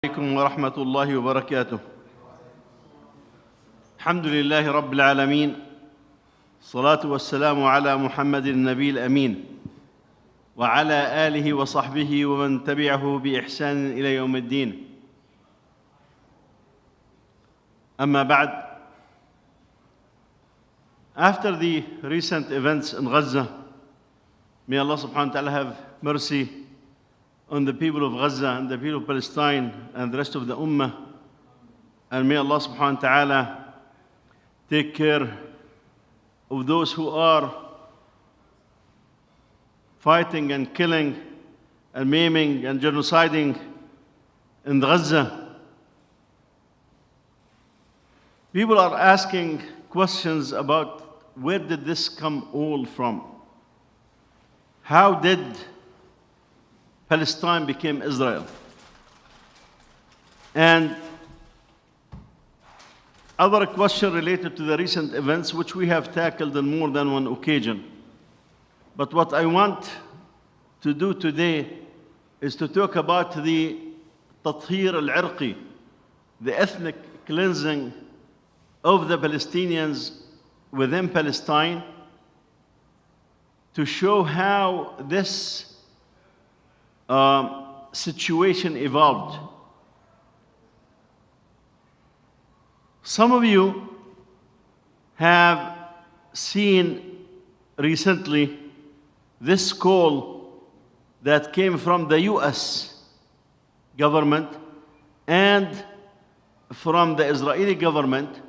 عليكم ورحمة الله وبركاته. الحمد لله رب العالمين، الصلاة والسلام على محمد النبي الأمين وعلى آله وصحبه ومن تبعه بإحسان إلى يوم الدين. أما بعد, after the recent events in Gaza, may Allah subhanahu wa ta'ala have mercy on the people of Gaza and the people of Palestine and the rest of the Ummah, and may Allah subhanahu wa ta'ala take care of those who are fighting and killing and maiming and genociding in Gaza. People are asking questions about where did this come all from? How did Palestine became Israel? And other question related to the recent events, which we have tackled on more than one occasion. But what I want to do today is to talk about the التطهير العرقي, the ethnic cleansing of the Palestinians within Palestine, to show how this situation evolved. Some of you have seen recently this call that came from the US government and from the Israeli government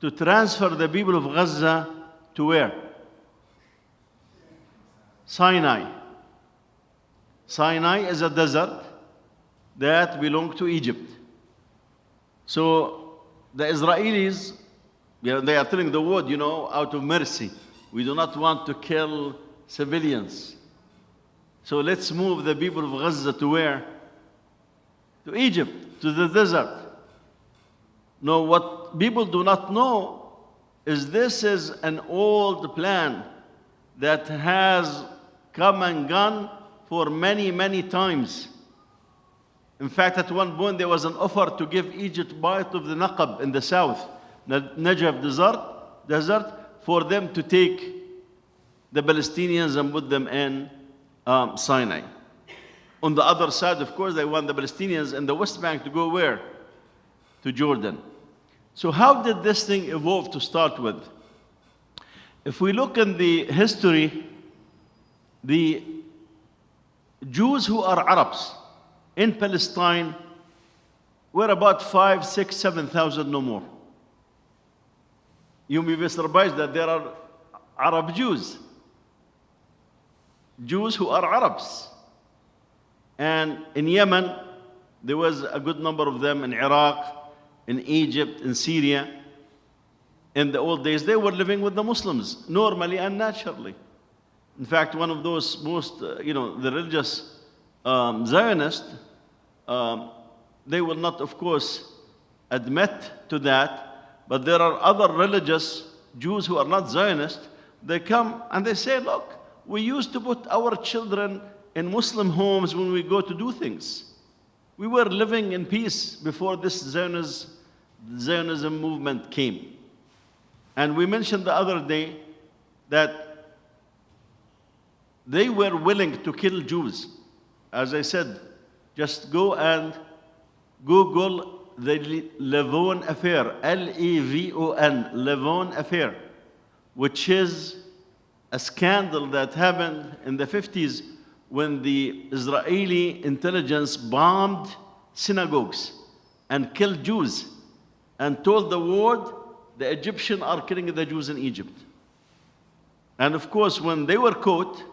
to transfer the people of Gaza to where? Sinai. Sinai is a desert that belonged to Egypt. So the Israelis, they are telling the world, out of mercy, we do not want to kill civilians. So let's move the people of Gaza to where? To Egypt, to the desert. No, what people do not know is this is an old plan that has come and gone for many, many times. In fact, at one point there was an offer to give Egypt part of the Nakba in the south, the Najaf desert, for them to take the Palestinians and put them in Sinai. On the other side, of course, they want the Palestinians in the West Bank to go where? To Jordan. So how did this thing evolve to start with? If we look in the history, the Jews who are Arabs in Palestine were about 5,000, 6,000, 7,000, no more. You may be surprised that there are Arab Jews. Jews who are Arabs. And in Yemen, there was a good number of them. In Iraq, in Egypt, in Syria. In the old days, they were living with the Muslims, normally and naturally. In fact, one of those most, the religious Zionists, they will not, of course, admit to that, but there are other religious Jews who are not Zionists. They come and they say, look, we used to put our children in Muslim homes when we go to do things. We were living in peace before this Zionism movement came. And we mentioned the other day that they were willing to kill Jews. As I said, just go and Google the Levon affair, L-E-V-O-N, Levon affair, which is a scandal that happened in the 50s when the Israeli intelligence bombed synagogues and killed Jews and told the world the Egyptians are killing the Jews in Egypt. And of course, when they were caught,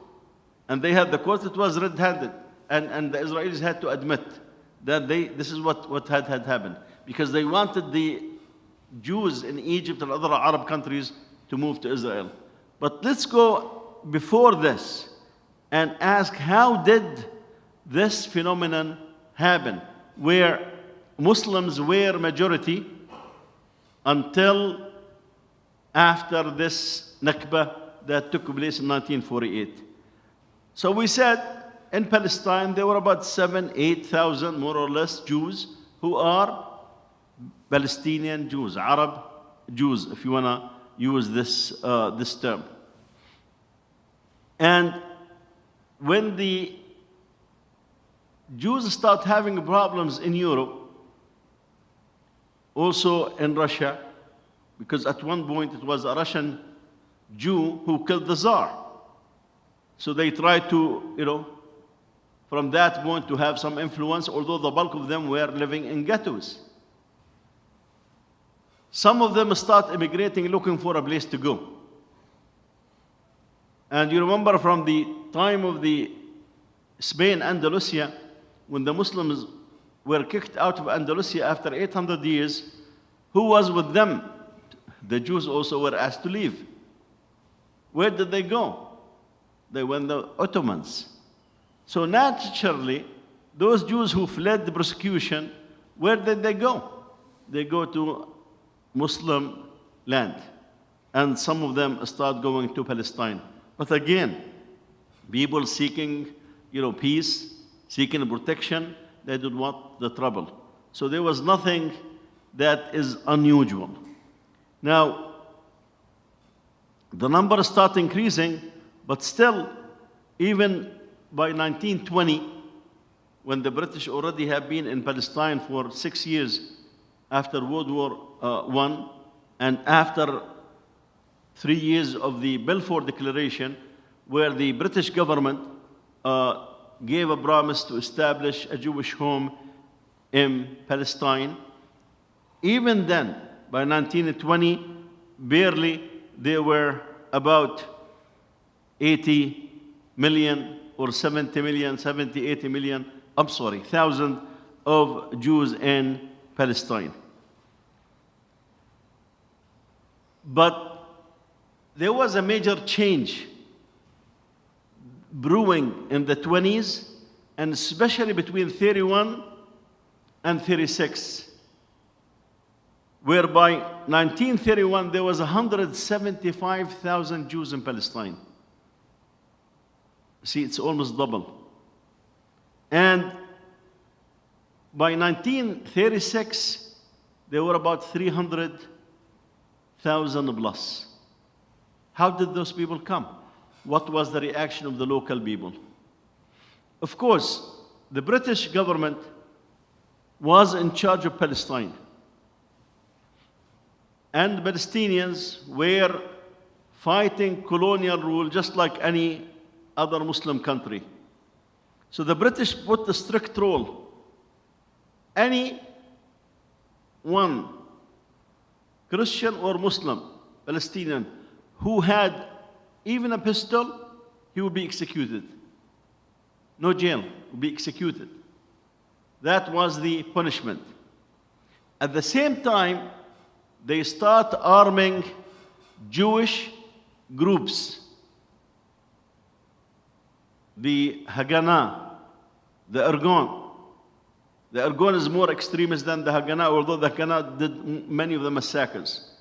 and they had the court, it was red-handed. And the Israelis had to admit that this is what had happened. Because they wanted the Jews in Egypt and other Arab countries to move to Israel. But let's go before this and ask, how did this phenomenon happen? Where Muslims were majority until after this Nakba that took place in 1948. So we said in Palestine there were about 7,000, 8,000 more or less Jews who are Palestinian Jews, Arab Jews, if you want to use this term. And when the Jews start having problems in Europe, also in Russia, because at one point it was a Russian Jew who killed the Tsar. So they tried to, from that point to have some influence, although the bulk of them were living in ghettos. Some of them start immigrating, looking for a place to go. And you remember from the time of the Spain, Andalusia, when the Muslims were kicked out of Andalusia after 800 years, who was with them? The Jews also were asked to leave. Where did they go? They went the Ottomans. So naturally, those Jews who fled the persecution, where did they go? They go to Muslim land. And some of them start going to Palestine. But again, people seeking, peace, seeking protection, they don't want the trouble. So there was nothing that is unusual. Now, the numbers start increasing, but still, even by 1920, when the British already have been in Palestine for 6 years after World War I, and after 3 years of the Balfour Declaration, where the British government gave a promise to establish a Jewish home in Palestine. Even then, by 1920, barely there were about 80 million or 70 million, 70, 80 million, thousand of Jews in Palestine. But there was a major change brewing in the 20s, and especially between 31 and 36, whereby 1931 there was 175,000 Jews in Palestine. See, it's almost double. And by 1936, there were about 300,000 plus. How did those people come? What was the reaction of the local people? Of course, the British government was in charge of Palestine. And Palestinians were fighting colonial rule just like any other Muslim country. So the British put a strict rule. Any one, Christian or Muslim, Palestinian, who had even a pistol, he would be executed. No jail, would be executed. That was the punishment. At the same time, they start arming Jewish groups. The Haganah, the Irgun. The Irgun is more extremist than the Haganah, although the Haganah did many of the massacres.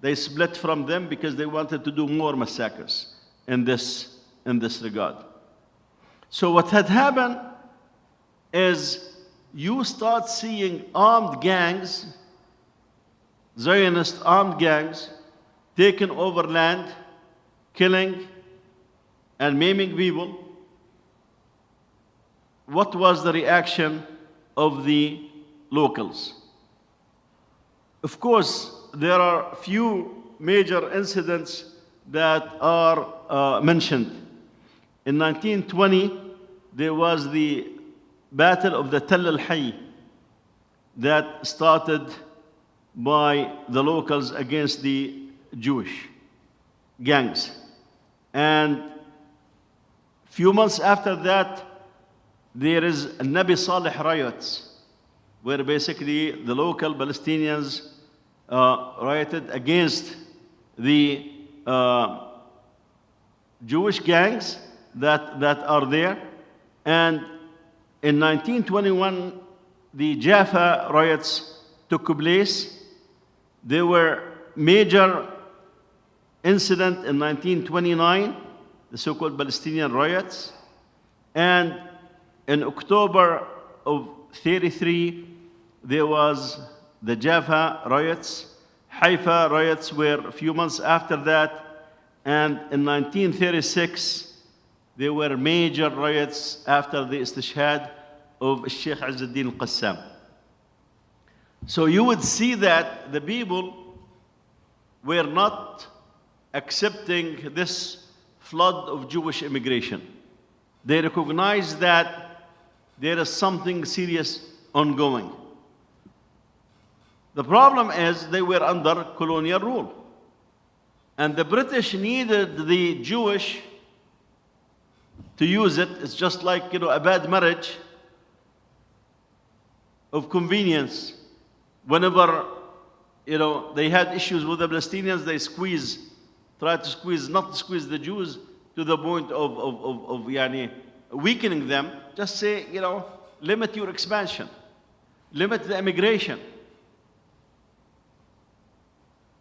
They split from them because they wanted to do more massacres in this regard. So what had happened is you start seeing armed gangs, Zionist armed gangs, taking over land, killing and maiming people. What was the reaction of the locals? Of course, there are few major incidents that are mentioned. In 1920, there was the Battle of the Tell al-Hayy that started by the locals against the Jewish gangs. And few months after that, there is Nabi Saleh riots, where basically the local Palestinians rioted against the Jewish gangs that are there. And in 1921, the Jaffa riots took place. There were major incident in 1929, the so-called Palestinian riots. And in October of 33, there was the Jaffa riots. Haifa riots were a few months after that. And in 1936, there were major riots after the istishhad of Sheikh Izzuddin al-Qassam. So you would see that the people were not accepting this flood of Jewish immigration. They recognized that there is something serious ongoing. The problem is they were under colonial rule. And the British needed the Jewish to use it. It's just like, a bad marriage of convenience. Whenever, they had issues with the Palestinians, they tried to squeeze, not to squeeze the Jews to the point of weakening them. Just say, limit your expansion, limit the immigration.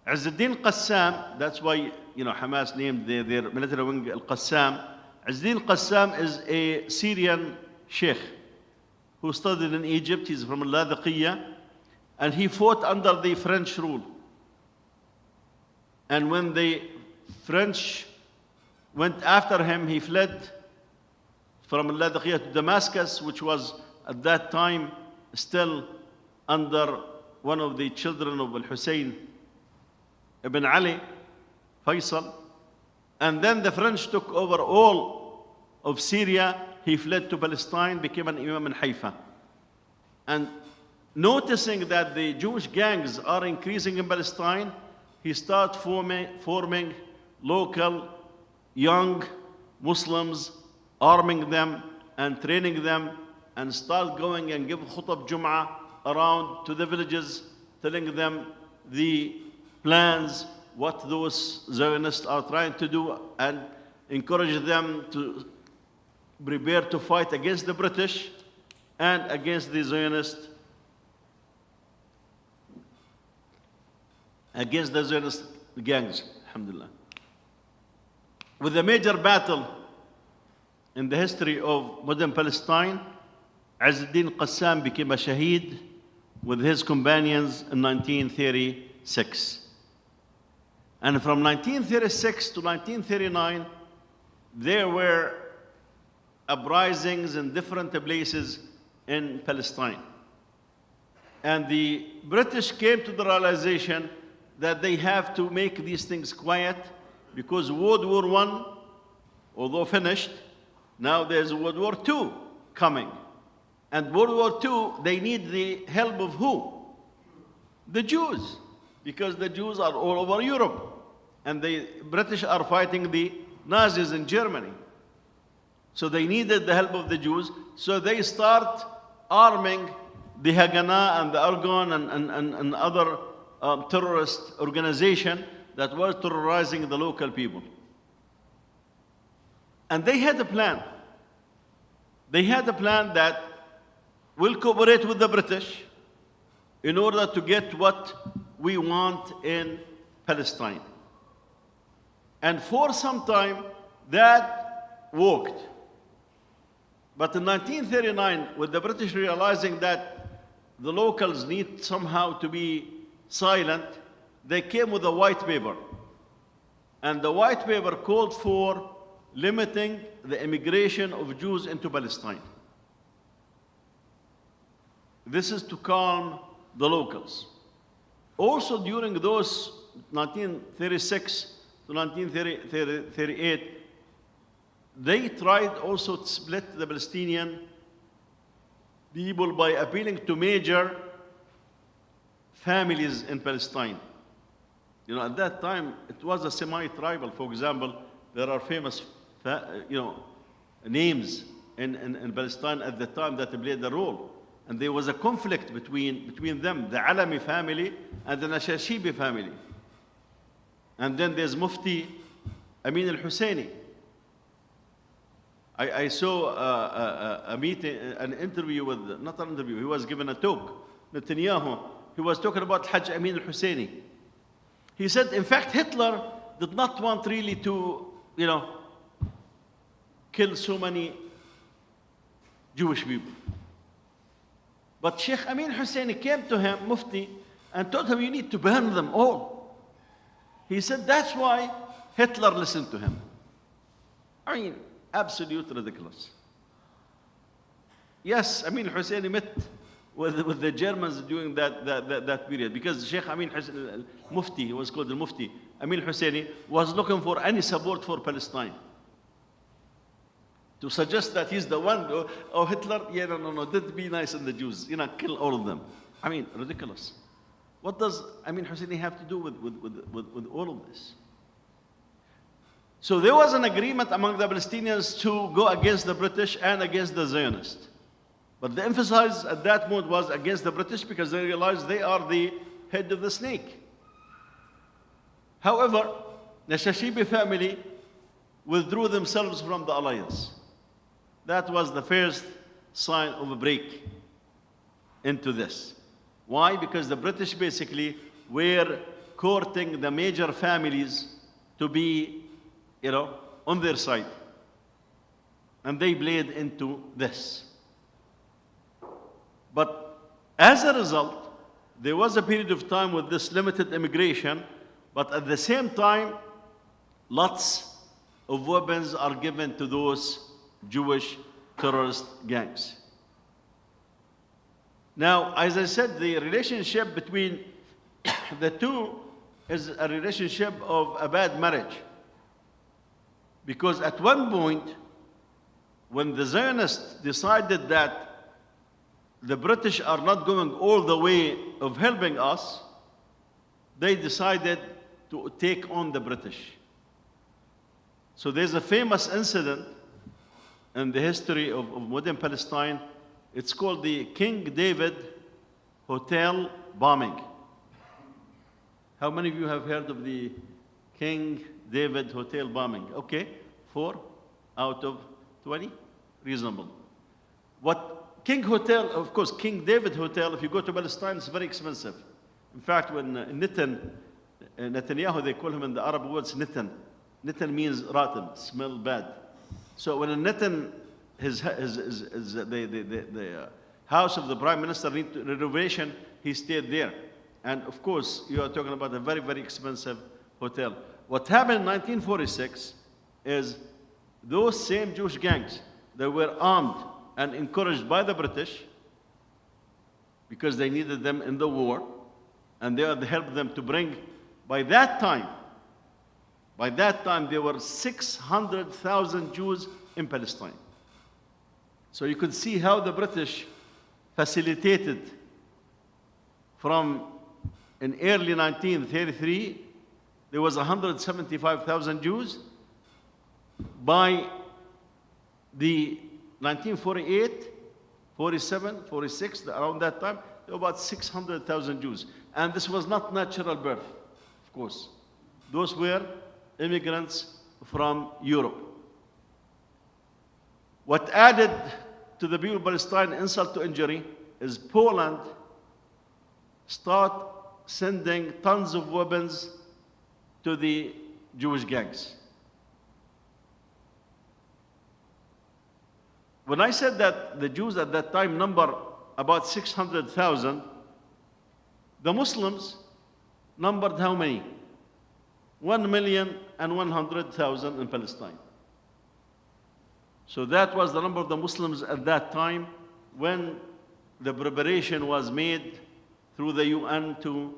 Izzuddin Qassam, that's why Hamas named their military wing al-Qassam. Izzuddin Qassam is a Syrian sheikh who studied in Egypt. He's from al-Ladiqiyya, and he fought under the French rule. And when the French went after him, he fled from al-Ladiqiyya to Damascus, which was at that time still under one of the children of al-Hussein ibn Ali, Faisal. And then the French took over all of Syria. He fled to Palestine, became an imam in Haifa. And noticing that the Jewish gangs are increasing in Palestine, he started forming local young Muslims, arming them and training them, and start going and give khutab Jum'ah around to the villages, telling them the plans, what those Zionists are trying to do, and encourage them to prepare to fight against the British and against the Zionist gangs, alhamdulillah. With a major battle in the history of modern Palestine, Izzuddin Qassam became a shaheed with his companions in 1936. And from 1936 to 1939, there were uprisings in different places in Palestine. And the British came to the realization that they have to make these things quiet, because World War I, although finished, now there's World War II coming. And World War II, they need the help of who? The Jews, because the Jews are all over Europe. And the British are fighting the Nazis in Germany. So they needed the help of the Jews. So they start arming the Haganah and the Argon and other terrorist organization that was terrorizing the local people. And they had a plan. They had a plan that will cooperate with the British in order to get what we want in Palestine. And for some time, that worked. But in 1939, with the British realizing that the locals need somehow to be silent, they came with a white paper. And the white paper called for limiting the immigration of Jews into Palestine. This is to calm the locals. Also, during those 1936 to 1938, they tried also to split the Palestinian people by appealing to major families in Palestine. At that time, it was a semi-tribal. For example, there are famous, names in Palestine at the time that played a role. And there was a conflict between them, the Alami family and the Nashashibi family. And then there's Mufti Amin al-Husseini. I saw a meeting, an interview with, not an interview, he was given a talk, Netanyahu. He was talking about Hajj Amin al-Husseini. He said, in fact, Hitler did not want really to, kill so many Jewish people. But Sheikh Amin Husseini came to him, Mufti, and told him, you need to burn them all. He said, that's why Hitler listened to him. I mean, absolute ridiculous. Yes, Amin Husseini met with the Germans during that period, because Sheikh Amin Husseini, Mufti, he was called the Mufti, Amin Husseini was looking for any support for Palestine. To suggest that he's the one, oh Hitler, yeah, no, did be nice on the Jews, kill all of them. I mean, ridiculous. What does Amin Husseini have to do with all of this? So there was an agreement among the Palestinians to go against the British and against the Zionists. But the emphasis at that moment was against the British because they realized they are the head of the snake. However, the Shashibi family withdrew themselves from the alliance. That was the first sign of a break into this. Why? Because the British basically were courting the major families to be, on their side. And they played into this. But as a result, there was a period of time with this limited immigration, but at the same time, lots of weapons are given to those Jewish terrorist gangs. Now, as I said, the relationship between the two is a relationship of a bad marriage. Because at one point, when the Zionists decided that the British are not going all the way of helping us, they decided to take on the British. So there's a famous incident in the history of modern Palestine. It's called the King David Hotel bombing. How many of you have heard of the King David Hotel bombing? Okay, 4 out of 20, reasonable. What King Hotel, of course, King David Hotel, if you go to Palestine, it's very expensive. In fact, when Netanyahu, they call him in the Arab words Nitan. Nitan means rotten, smell bad. So when the house of the prime minister needed renovation, he stayed there. And of course, you are talking about a very, very expensive hotel. What happened in 1946 is those same Jewish gangs that were armed and encouraged by the British because they needed them in the war, and they had helped them to bring, by that time, there were 600,000 Jews in Palestine. So you could see how the British facilitated from in early 1933, there was 175,000 Jews. By the 1948, 47, 46, around that time, there were about 600,000 Jews. And this was not natural birth, of course. Those were immigrants from Europe. What added to the people of Palestine insult to injury is Poland start sending tons of weapons to the Jewish gangs. When I said that the Jews at that time number about 600,000, the Muslims numbered how many? 1,100,000 in Palestine. So that was the number of the Muslims at that time when the preparation was made through the UN to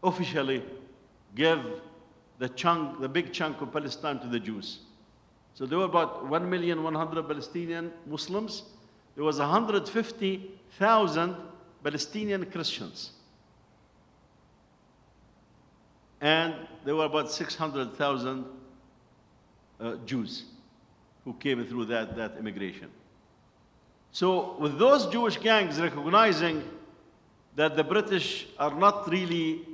officially give the big chunk of Palestine to the Jews. So there were about 1,100,000 Palestinian Muslims. There was 150,000 Palestinian Christians. And there were about 600,000 Jews who came through that immigration. So with those Jewish gangs recognizing that the British are not really,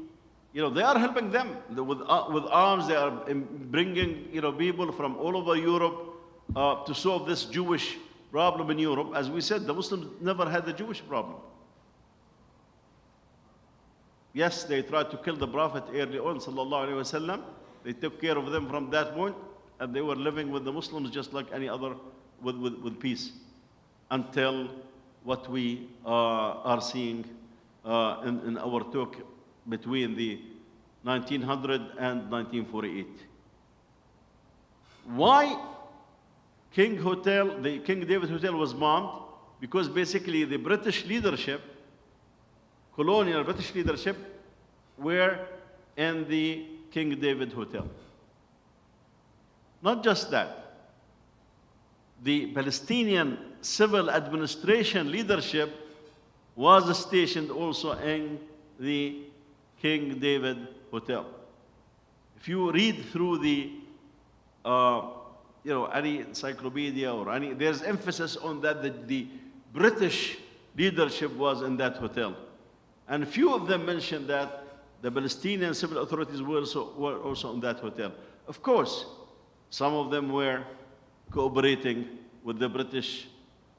they are helping them with arms. They are bringing, people from all over Europe to solve this Jewish problem in Europe. As we said, the Muslims never had the Jewish problem. Yes, they tried to kill the Prophet early on, sallallahu alaihi wasallam. They took care of them from that point, and they were living with the Muslims just like any other, with peace. until what we are seeing in our talk between the 1900 and 1948. Why the King David Hotel was bombed? Because basically the British leadership, colonial British leadership, were in the King David Hotel. Not just that, the Palestinian civil administration leadership was stationed also in the King David Hotel. If you read through the, any encyclopedia or any, there's emphasis on that the British leadership was in that hotel. And few of them mentioned that the Palestinian civil authorities were also in that hotel. Of course, some of them were cooperating with the British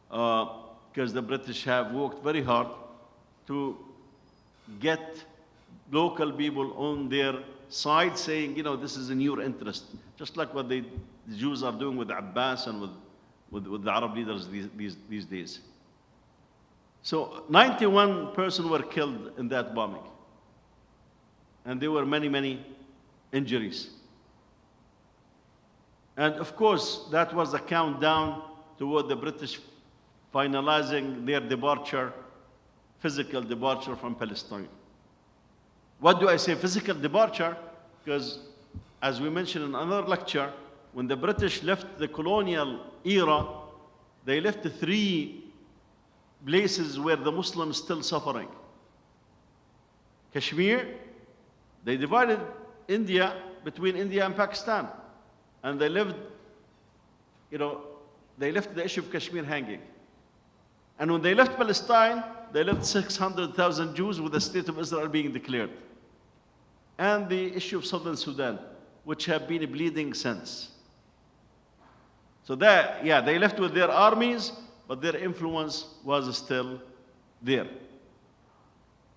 because the British have worked very hard to get local people on their side saying, this is in your interest. Just like what the Jews are doing with Abbas and with the Arab leaders these days. So 91 persons were killed in that bombing. And there were many, many injuries. And of course, that was a countdown toward the British finalizing their departure, physical departure from Palestine. What do I say physical departure? Because as we mentioned in another lecture, when the British left the colonial era, they left 3 places where the Muslims still suffering. Kashmir, they divided India between India and Pakistan. And they left the issue of Kashmir hanging. And when they left Palestine, they left 600,000 Jews with the state of Israel being declared. And the issue of Southern Sudan, which have been bleeding since. So they left with their armies, but their influence was still there.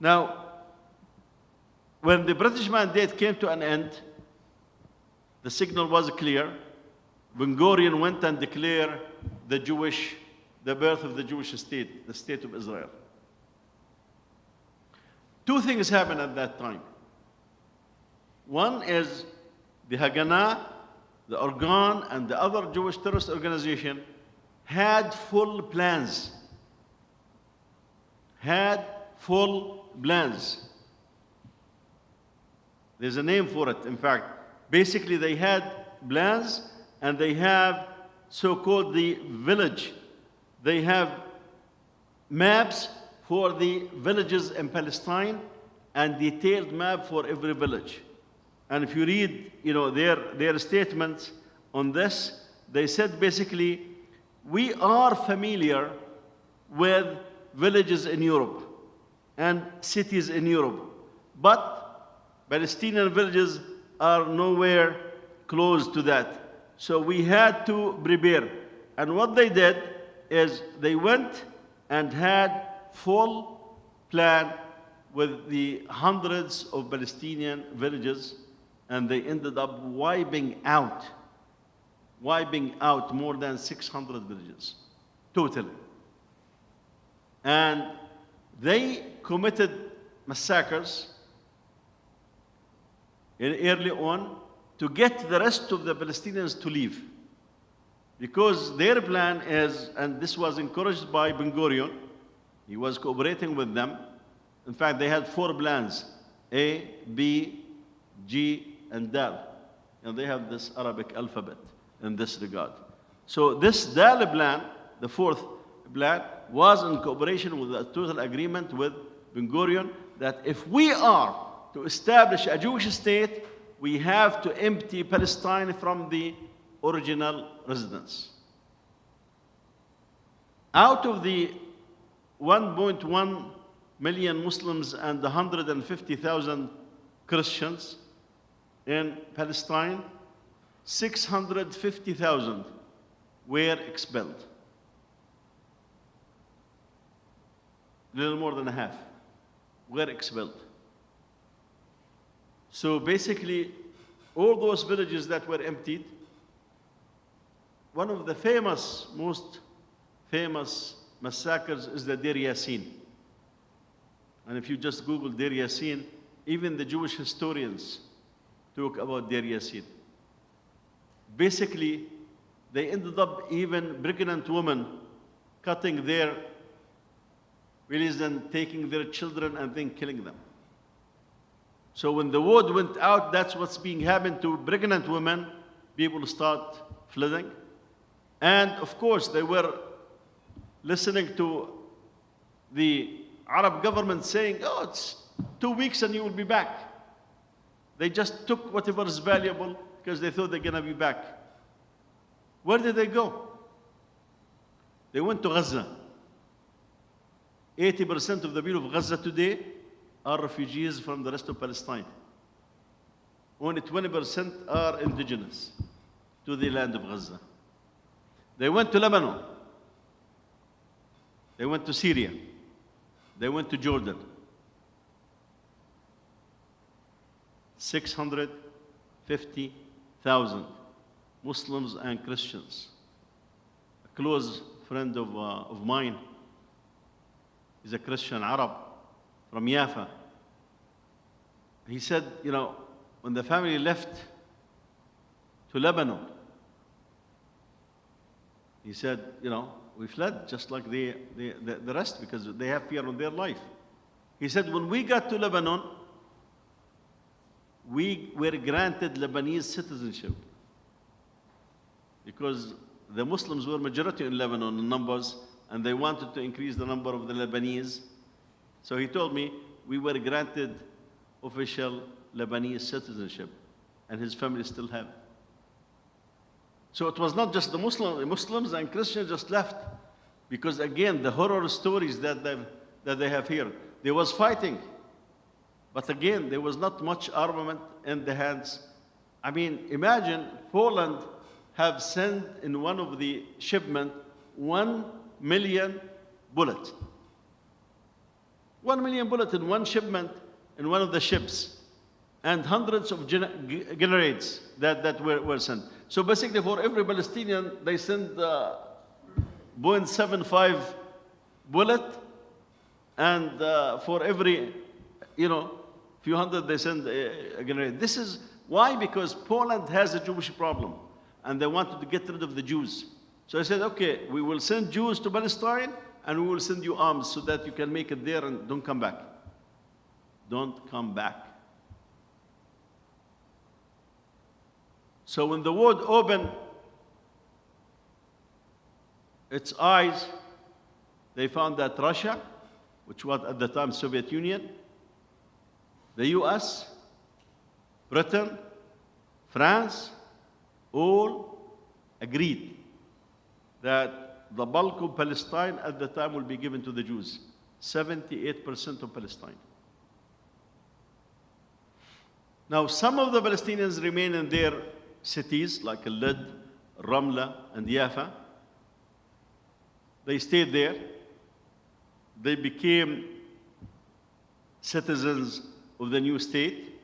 Now, when the British mandate came to an end, the signal was clear. Ben-Gurion went and declared the birth of the Jewish state, the state of Israel. 2 things happened at that time. One is the Haganah, the Organ, and the other Jewish terrorist organization had full plans. There's a name for it, in fact. Basically, they had plans, and they have so-called the village. They have maps for the villages in Palestine and detailed map for every village. And if you read, their statements on this, they said basically, we are familiar with villages in Europe and cities in Europe, but Palestinian villages are nowhere close to that. So we had to prepare. And what they did is they went and had full plan with the hundreds of Palestinian villages, and they ended up wiping out more than 600 villages, totally. And they committed massacres early on to get the rest of the Palestinians to leave. Because their plan is, and this was encouraged by Ben-Gurion, he was cooperating with them. In fact, they had 4 plans, A, B, G, and Dal. And they have this Arabic alphabet in this regard. So this Dal plan, the 4th plan, was in cooperation with a total agreement with Ben-Gurion that if we are to establish a Jewish state, we have to empty Palestine from the original residents. Out of the 1.1 million Muslims and 150,000 Christians in Palestine, 650,000 were expelled. A little more than half were expelled. So basically, all those villages that were emptied, one of the most famous massacres is the Deir Yassin. And if you just Google Deir Yassin, even the Jewish historians talk about Deir Yassin. Basically, they ended up even pregnant women cutting their willies and taking their children and then killing them. So when the word went out, that's what's being happened to pregnant women. People start flooding. And of course, they were listening to the Arab government saying, oh, it's 2 weeks and you will be back. They just took whatever is valuable because they thought they're going to be back. Where did they go? They went to Gaza. 80% of the people of Gaza today are refugees from the rest of Palestine. Only 20% are indigenous to the land of Gaza. They went to Lebanon. They went to Syria. They went to Jordan. 650,000 Muslims and Christians. A close friend of mine is a Christian Arab from Jaffa. He said, you know, when the family left to Lebanon, he said, you know, we fled just like the rest because they have fear on their life. He said, when we got to Lebanon, we were granted Lebanese citizenship because the Muslims were majority in Lebanon in numbers and they wanted to increase the number of the Lebanese. So he told me we were granted official Lebanese citizenship and his family still have. So it was not just the Muslims and Christians just left because again, the horror stories that they have here, there was fighting. But again, there was not much armament in the hands. I mean, imagine Poland have sent in one of the shipment 1 million bullets. 1 million bullets in one shipment in one of the ships. And hundreds of grenades that were sent. So basically for every Palestinian, they send .75 bullet. And for every, you know, few hundred, they send a grenade. This is why? Because Poland has a Jewish problem. And they wanted to get rid of the Jews. So I said, okay, we will send Jews to Palestine and we will send you arms so that you can make it there and don't come back. Don't come back. So when the world opened its eyes, they found that Russia, which was at the time Soviet Union, the US, Britain, France, all agreed that the bulk of Palestine at the time will be given to the Jews. 78% of Palestine. Now, some of the Palestinians remain in their cities, like Lid, Ramla, and Jaffa. They stayed there. They became citizens of the new state.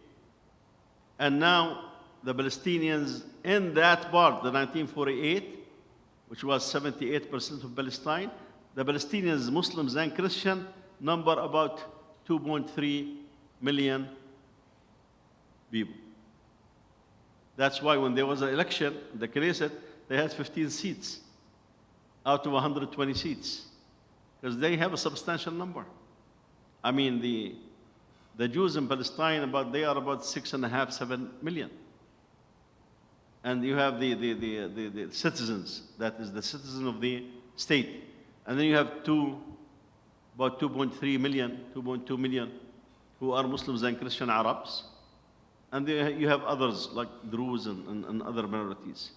And now, the Palestinians in that part, the 1948, which was 78% of Palestine, the Palestinians, Muslims and Christians, number about 2.3 million people. That's why when there was an election, the Knesset, they had 15 seats out of 120 seats, because they have a substantial number. I mean, the Jews in Palestine, they are about 6.5, 7 million. And you have the citizens, that is the citizen of the state. And then you have about 2.3 million, 2.2 million, who are Muslims and Christian Arabs. And you have others like Druze and other minorities.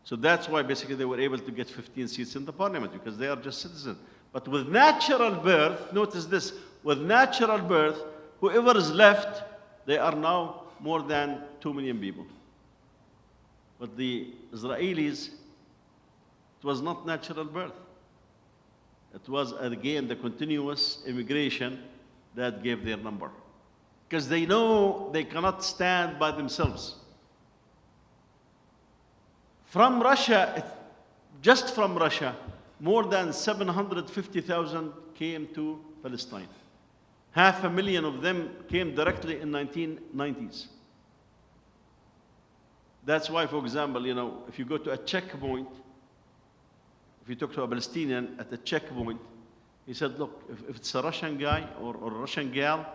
So that's why basically they were able to get 15 seats in the parliament, because they are just citizens. But with natural birth, notice this, with natural birth, whoever is left, they are now more than 2 million people. But the Israelis, it was not natural birth. It was, again, the continuous immigration that gave their number. Because they know they cannot stand by themselves. From Russia, just from Russia, more than 750,000 came to Palestine. 500,000 of them came directly in 1990s. That's why, for example, you know, if you go to a checkpoint, if you talk to a Palestinian at a checkpoint, he said, look, if it's a Russian guy or a Russian gal,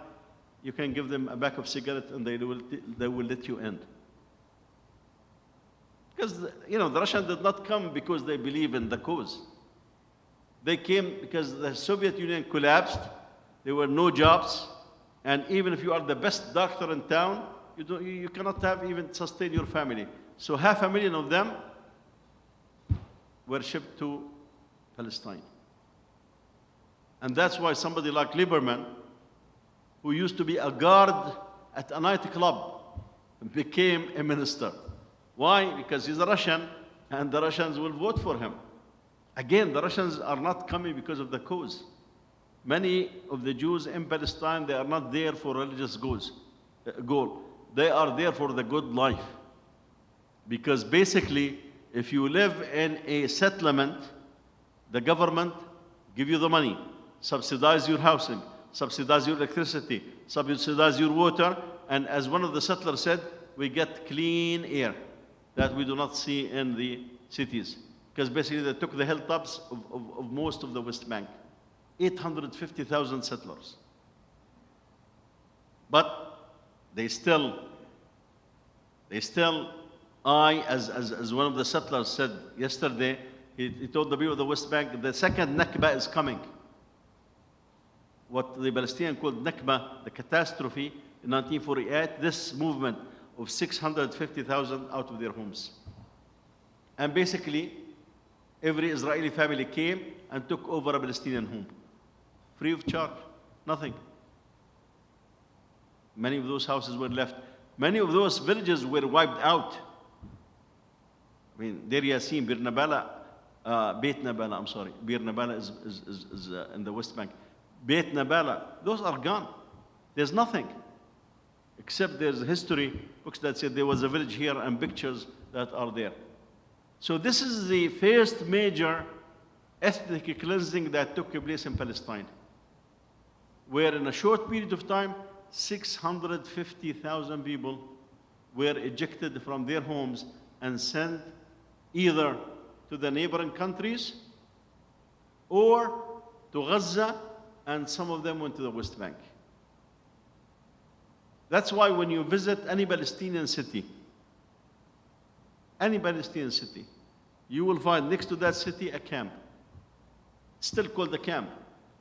you can give them a pack of cigarettes and they will let you in. Because, you know, the Russians did not come because they believe in the cause. They came because the Soviet Union collapsed, there were no jobs, and even if you are the best doctor in town, you cannot even sustain your family. So 500,000 of them were shipped to Palestine. And that's why somebody like Lieberman, who used to be a guard at a nightclub, became a minister. Why? Because he's a Russian, and the Russians will vote for him. Again, the Russians are not coming because of the cause. Many of the Jews in Palestine, they are not there for religious goal. They are there for the good life. Because basically, if you live in a settlement, the government give you the money, subsidize your housing, subsidize your electricity, subsidize your water, and as one of the settlers said, we get clean air that we do not see in the cities. Because basically they took the hilltops of most of the West Bank. 850,000 settlers. But they still, as one of the settlers said yesterday, he told the people of the West Bank, the second Nakba is coming. What the Palestinians called Nakba, the catastrophe, in 1948, this movement of 650,000 out of their homes. And basically, every Israeli family came and took over a Palestinian home. Free of charge, nothing. Many of those houses were left. Many of those villages were wiped out. I mean, Deir Yassin, Bir Nabala, Beit Nabala, I'm sorry. Bir Nabala is in the West Bank. Beit Nabala, those are gone. There's nothing. Except there's history books that said there was a village here and pictures that are there. So this is the first major ethnic cleansing that took place in Palestine, where in a short period of time, 650,000 people were ejected from their homes and sent either to the neighboring countries or to Gaza, and some of them went to the West Bank. That's why when you visit any Palestinian city, you will find next to that city a camp. Still called a camp.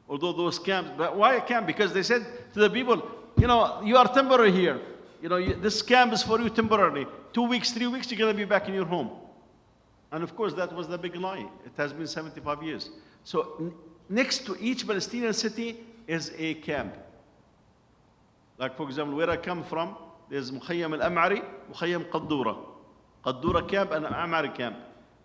Although those camps, but why a camp? Because they said to the people, you know, you are temporary here. You know, this camp is for you temporarily. 2 weeks, 3 weeks, you're going to be back in your home. And of course, that was the big lie. It has been 75 years. So next to each Palestinian city is a camp. Like, for example, where I come from, there's Mukhayyam al-Am'ari, Mukhayyam Qaddura. Qaddura camp and Am'ari camp.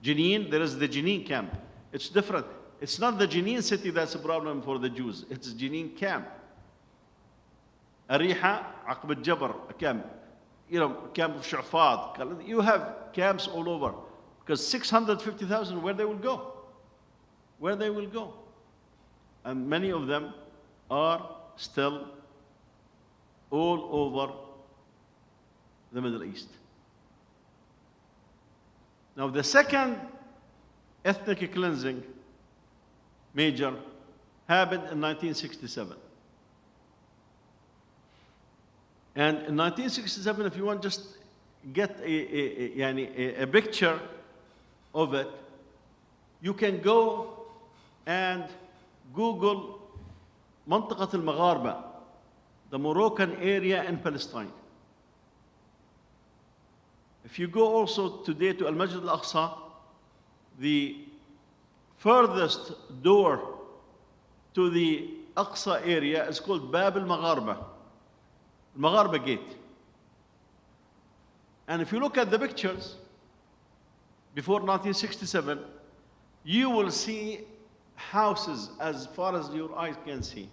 Jenin, there is the Jenin camp. It's different. It's not the Jenin city that's a problem for the Jews. It's Jenin camp. Ariha, Aqb al-Jabr, a camp. You know, camp of Shu'fat. You have camps all over. Because 650,000, where they will go? Where they will go? And many of them are still all over the Middle East. Now, the second ethnic cleansing major happened in 1967. And in 1967, if you want just get a picture of it, you can go and Google منطقة المغاربة, the Moroccan area in Palestine. If you go also today to Al-Masjid Al-Aqsa, the furthest door to the Aqsa area is called Bab al-Magharba, Magharba Gate. And if you look at the pictures before 1967, you will see houses as far as your eyes can see.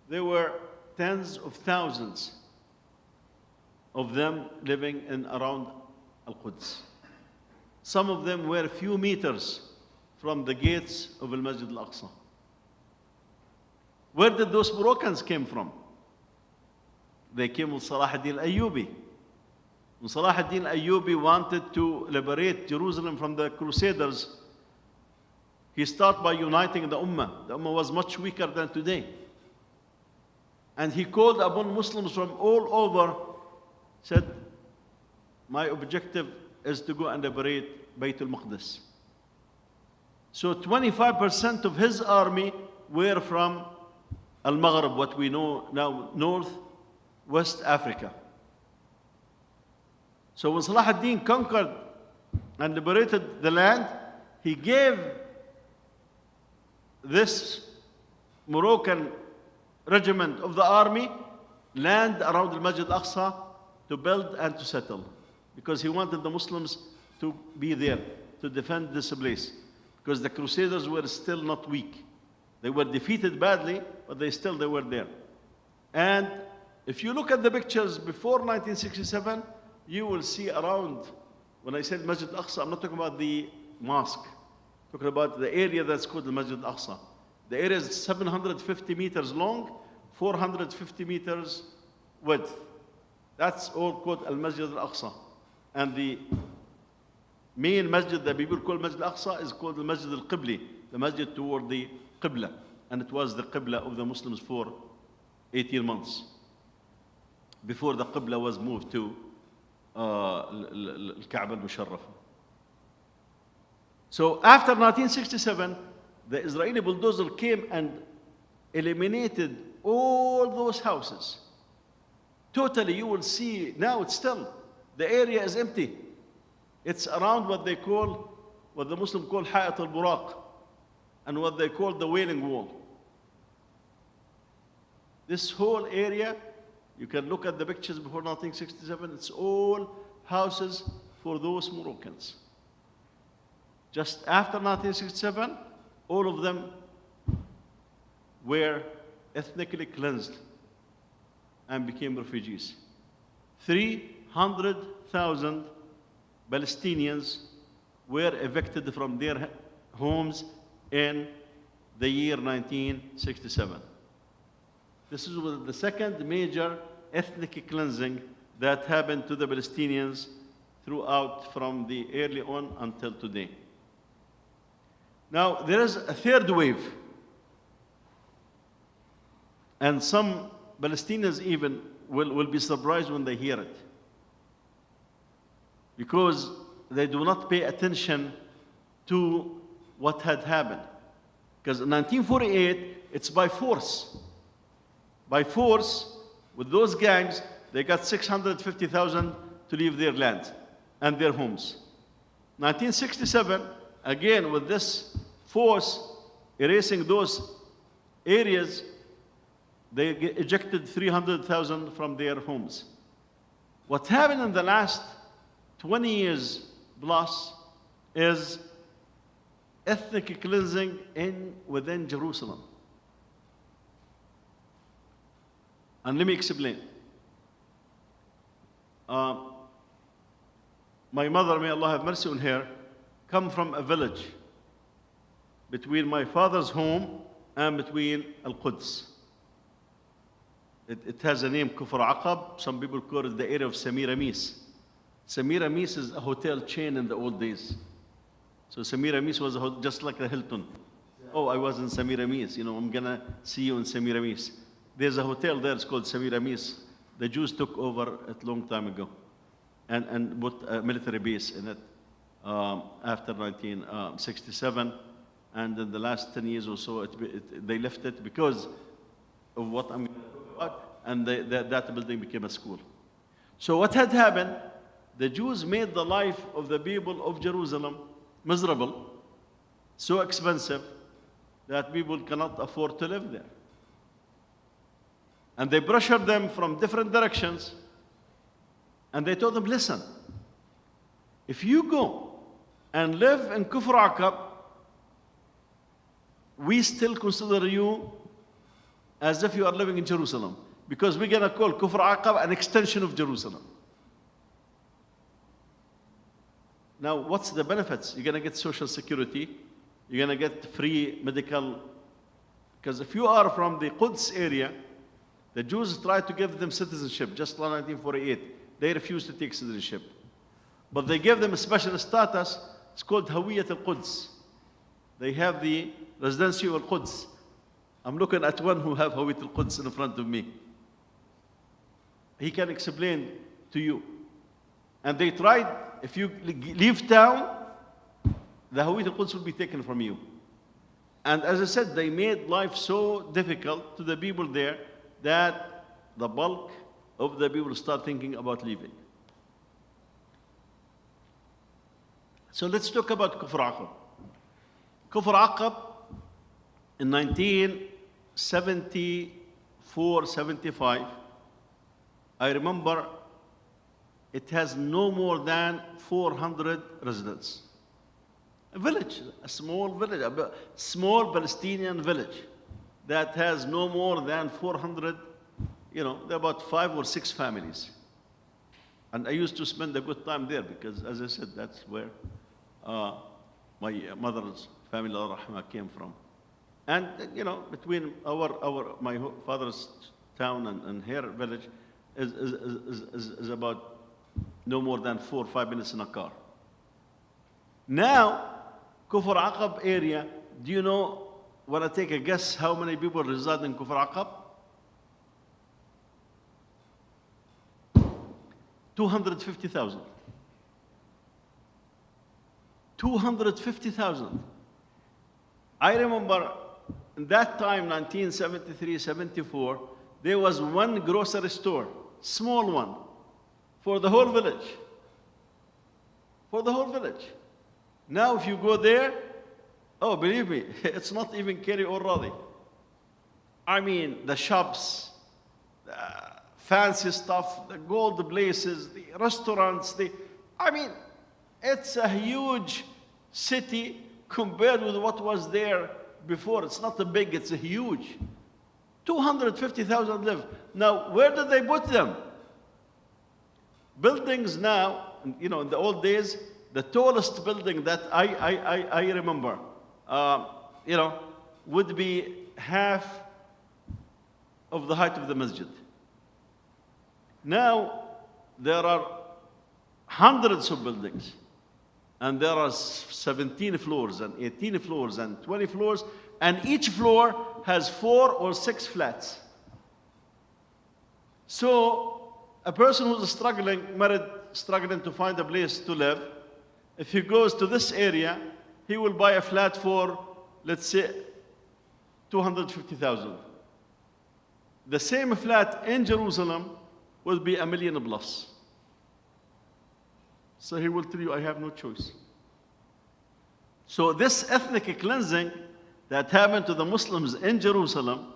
There were tens of thousands of them living in around Al-Quds. Some of them were a few meters from the gates of Al-Masjid Al-Aqsa. Where did those Moroccans came from? They came with Salah ad-Din al-Ayyubi. When Salah ad-Din al-Ayyubi wanted to liberate Jerusalem from the Crusaders, he started by uniting the Ummah. The Ummah was much weaker than today. And he called upon Muslims from all over, said, my objective is to go and liberate Bayt al-Maqdis. So 25% of his army were from Al-Maghreb, what we know now, North West Africa. So when Salah ad-Din conquered and liberated the land, he gave this Moroccan regiment of the army land around the Masjid Al-Aqsa to build and to settle, because he wanted the Muslims to be there to defend this place, because the Crusaders were still not weak. They were defeated badly, but they were there. And if you look at the pictures before 1967, you will see around, when I said Masjid Al-Aqsa, I'm not talking about the mosque, I'm talking about the area that's called the Masjid Al-Aqsa. The area is 750 meters long, 450 meters width. That's all called Al-Masjid Al-Aqsa. And the main masjid that people call Masjid Al-Aqsa is called the Masjid Al-Qibli, the masjid toward the Qibla. And it was the Qibla of the Muslims for 18 months before the Qibla was moved to Al-Kaaba al-Musharrafa. So after 1967, the Israeli bulldozer came and eliminated all those houses. Totally, you will see now it's still, the area is empty. It's around what the Muslims call Hayat al-Buraq, and what they call the Wailing Wall. This whole area, you can look at the pictures before 1967, it's all houses for those Moroccans. Just after 1967, all of them were ethnically cleansed and became refugees. 300,000 Palestinians were evicted from their homes in the year 1967. This was the second major ethnic cleansing that happened to the Palestinians throughout from the early on until today. Now, there is a third wave. And some Palestinians even will be surprised when they hear it, because they do not pay attention to what had happened. Because in 1948, it's by force. By force, with those gangs, they got 650,000 to leave their land and their homes. 1967, again, with this force erasing those areas, they ejected 300,000 from their homes. What happened in the last 20 years plus is ethnic cleansing within Jerusalem. And let me explain. My mother, may Allah have mercy on her, come from a village between my father's home and between Al-Quds. It has a name, Kufr Aqab. Some people call it the area of Semiramis. Semiramis is a hotel chain in the old days. So Semiramis was just like the Hilton. Oh, I was in Semiramis. You know, I'm going to see you in Semiramis. There's a hotel there, it's called Semiramis. The Jews took over it a long time ago and put a military base in it after 1967. And in the last 10 years or so, they left it because of what I'm going to talk about, and that building became a school. So what had happened, the Jews made the life of the people of Jerusalem miserable, so expensive that people cannot afford to live there. And they pressured them from different directions, and they told them, listen, if you go and live in Kufr Aqab, we still consider you as if you are living in Jerusalem, because we're going to call Kufr Aqab an extension of Jerusalem. Now, what's the benefits? You're going to get social security, You're going to get free medical. Because if you are from the Quds area, the Jews tried to give them citizenship just in 1948. They refused to take citizenship. But they gave them a special status. It's called Hawiyat al-Quds. They have the residency of al-Quds. I'm looking at one who have Hawiyat al-Quds in front of me. He can explain to you. And they tried, if you leave town, the Hawiyat al-Quds will be taken from you. And as I said, they made life so difficult to the people there that the bulk of the people start thinking about leaving. So let's talk about Kufr Aqab. Kufr Aqab in 1974-75, I remember it has no more than 400 residents. A village, a small village, a small Palestinian village that has no more than 400, there are about 5 or 6 families. And I used to spend a good time there because, as I said, that's where my mother's family, Allah Rahmah, came from. And, between my father's town and her village is about no more than 4 or 5 minutes in a car. Now, Kufr Aqab area, do you know, want to take a guess how many people reside in Kufr Aqab? 250,000. 250,000. I remember in that time, 1973-74, there was one grocery store, small one, for the whole village. For the whole village. Now if you go there, oh, believe me, it's not even Kerry or Radi. I mean, the shops, the fancy stuff, the gold places, the restaurants, it's a huge city compared with what was there before. It's not a big, it's a huge. 250,000 live. Now, where did they put them? Buildings now, in the old days, the tallest building that I remember, would be half of the height of the masjid. Now, there are hundreds of buildings, and there are 17 floors, and 18 floors, and 20 floors, and each floor has 4 or 6 flats. So, a person who's struggling to find a place to live, if he goes to this area, he will buy a flat for, let's say, 250,000. The same flat in Jerusalem will be $1 million plus. So he will tell you, I have no choice. So this ethnic cleansing that happened to the Muslims in Jerusalem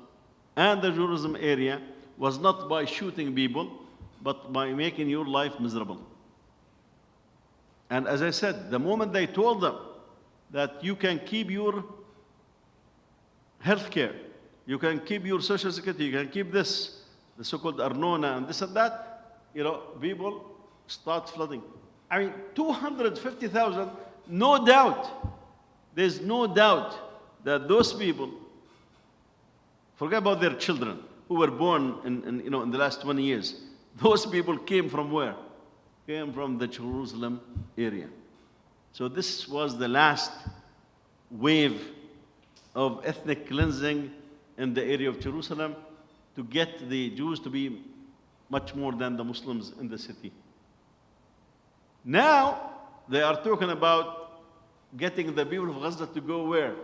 and the Jerusalem area was not by shooting people, but by making your life miserable. And as I said, the moment they told them that you can keep your health care, you can keep your social security, you can keep this, the so-called Arnona and this and that, people start flooding. 250,000, no doubt, there's no doubt that those people, forget about their children who were born in the last 20 years, those people came from where? Came from the Jerusalem area. So this was the last wave of ethnic cleansing in the area of Jerusalem to get the Jews to be much more than the Muslims in the city. Now, they are talking about getting the people of Gaza to go where?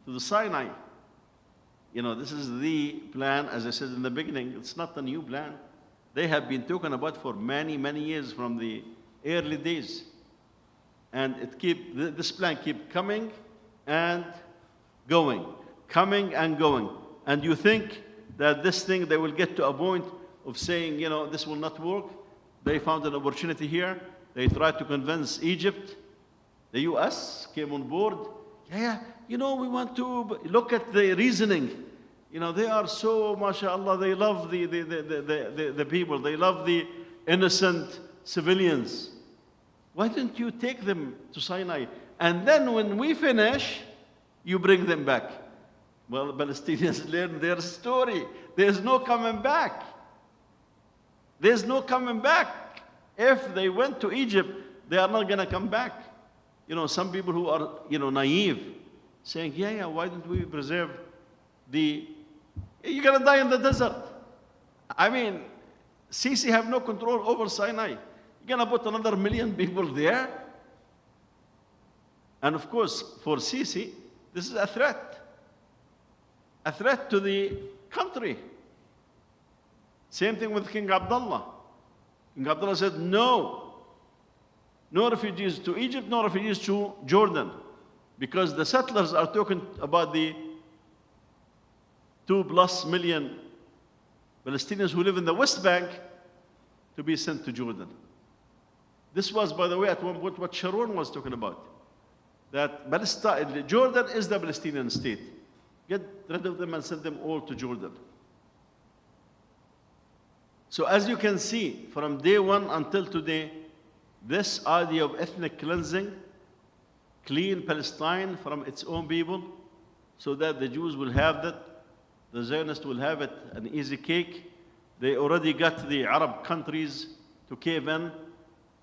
To the Sinai. This is the plan, as I said in the beginning. It's not a new plan. They have been talking about for many, many years from the early days. And this plan keep coming and going, coming and going. And you think that this thing, they will get to a point of saying, this will not work. They found an opportunity here. They tried to convince Egypt. The US came on board. We want to look at the reasoning. They are so, mashallah, they love the people. They love the innocent civilians. Why didn't you take them to Sinai? And then when we finish, you bring them back. Well, the Palestinians learn their story. There's no coming back. There's no coming back. If they went to Egypt, they are not going to come back. You know, some people who are, naive, saying, yeah, why don't we preserve you're going to die in the desert. I mean, Sisi have no control over Sinai. You're going to put another 1 million people there? And of course, for Sisi, this is a threat to the country. Same thing with King Abdullah. King Abdullah said, no refugees to Egypt, no refugees to Jordan. Because the settlers are talking about the 2+ million Palestinians who live in the West Bank to be sent to Jordan. This was, by the way, at one point what Sharon was talking about. That Jordan is the Palestinian state. Get rid of them and send them all to Jordan. So as you can see, from day one until today, this idea of ethnic cleansing, clean Palestine from its own people, so that the Jews will have that, the Zionists will have it an easy cake. They already got the Arab countries to cave in,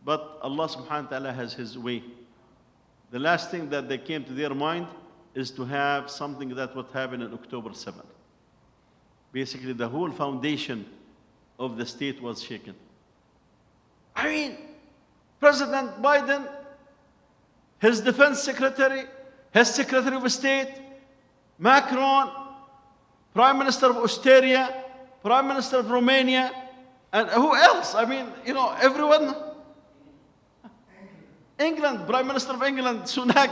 but Allah subhanahu wa ta'ala has His way. The last thing that they came to their mind is to have something that would happen on October 7th. Basically, the whole foundation of the state was shaken. I mean, President Biden, his defense secretary, his secretary of state, Macron, Prime Minister of Austria, Prime Minister of Romania, and who else? I mean, everyone. England, Prime Minister of England, Sunak.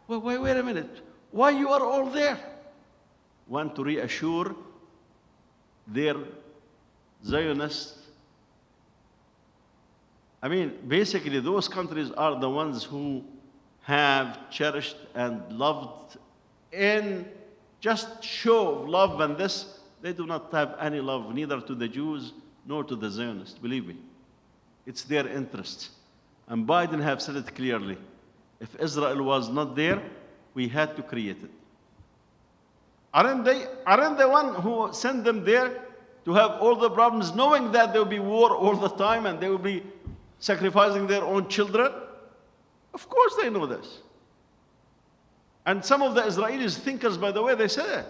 Wait a minute. Why you are all there? Want to reassure their Zionists. I mean, basically, those countries are the ones who have cherished and loved in just show of love, and this, they do not have any love, neither to the Jews nor to the Zionists, believe me. It's their interests. And Biden have said it clearly. If Israel was not there, we had to create it. Aren't they one who sent them there to have all the problems, knowing that there will be war all the time and they will be sacrificing their own children? Of course they know this. And some of the Israelis thinkers, by the way, they said it.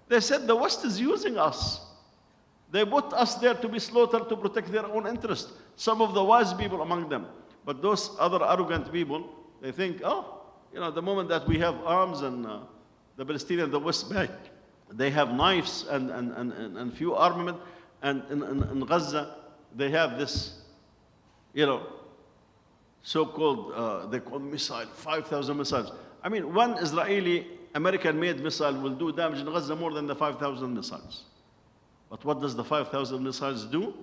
They said the West is using us. They put us there to be slaughtered to protect their own interest. Some of the wise people among them. But those other arrogant people, they think, the moment that we have arms and the Palestinians, the West Bank, they have knives and few armament, and in Gaza, they have this, so-called, they call missile, 5,000 missiles. I mean, one Israeli, American-made missile will do damage in Gaza more than the 5,000 missiles. But what does the 5,000 missiles do?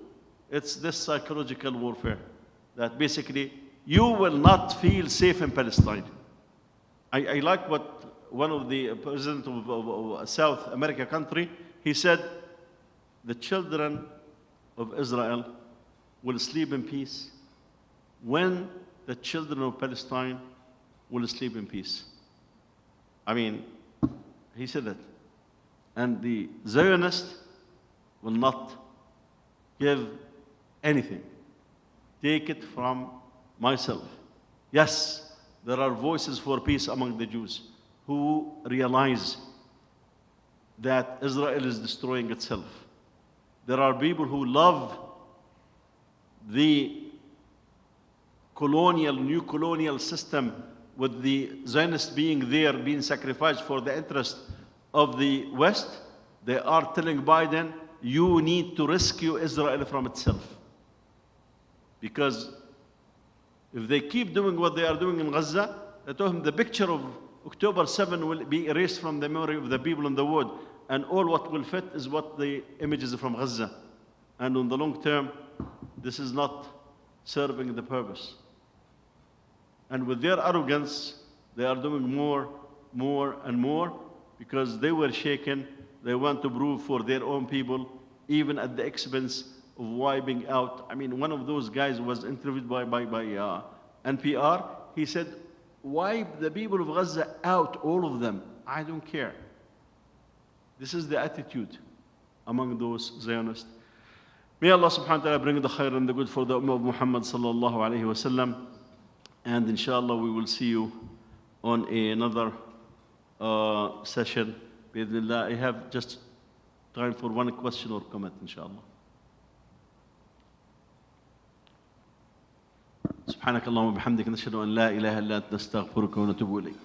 It's this psychological warfare that basically you will not feel safe in Palestine. I like what one of the president of a South America country, he said, the children of Israel will sleep in peace when the children of Palestine will sleep in peace. I mean, he said that. And the Zionists will not give anything. Take it from myself. Yes, there are voices for peace among the Jews who realize that Israel is destroying itself. There are people who love the new colonial system, with the Zionists being there, being sacrificed for the interest of the West. They are telling Biden, you need to rescue Israel from itself. Because if they keep doing what they are doing in Gaza, they told him the picture of October 7 will be erased from the memory of the people in the world. And all what will fit is what the images from Gaza. And on the long term, this is not serving the purpose. And with their arrogance, they are doing more and more, because they were shaken. They want to prove for their own people, even at the expense of wiping out. I mean, one of those guys was interviewed by NPR. He said, wipe the people of Gaza out, all of them. I don't care. This is the attitude among those Zionists. May Allah subhanahu wa ta'ala bring the khair and the good for the Ummah of Muhammad sallallahu alayhi wa sallam. And inshallah we will see you on another session. Bismillah. I have just time for one question or comment, inshallah. سبحانك اللهم وبحمدك نشهد أن لا إله إلا أنت نستغفرك ونتوب إليك.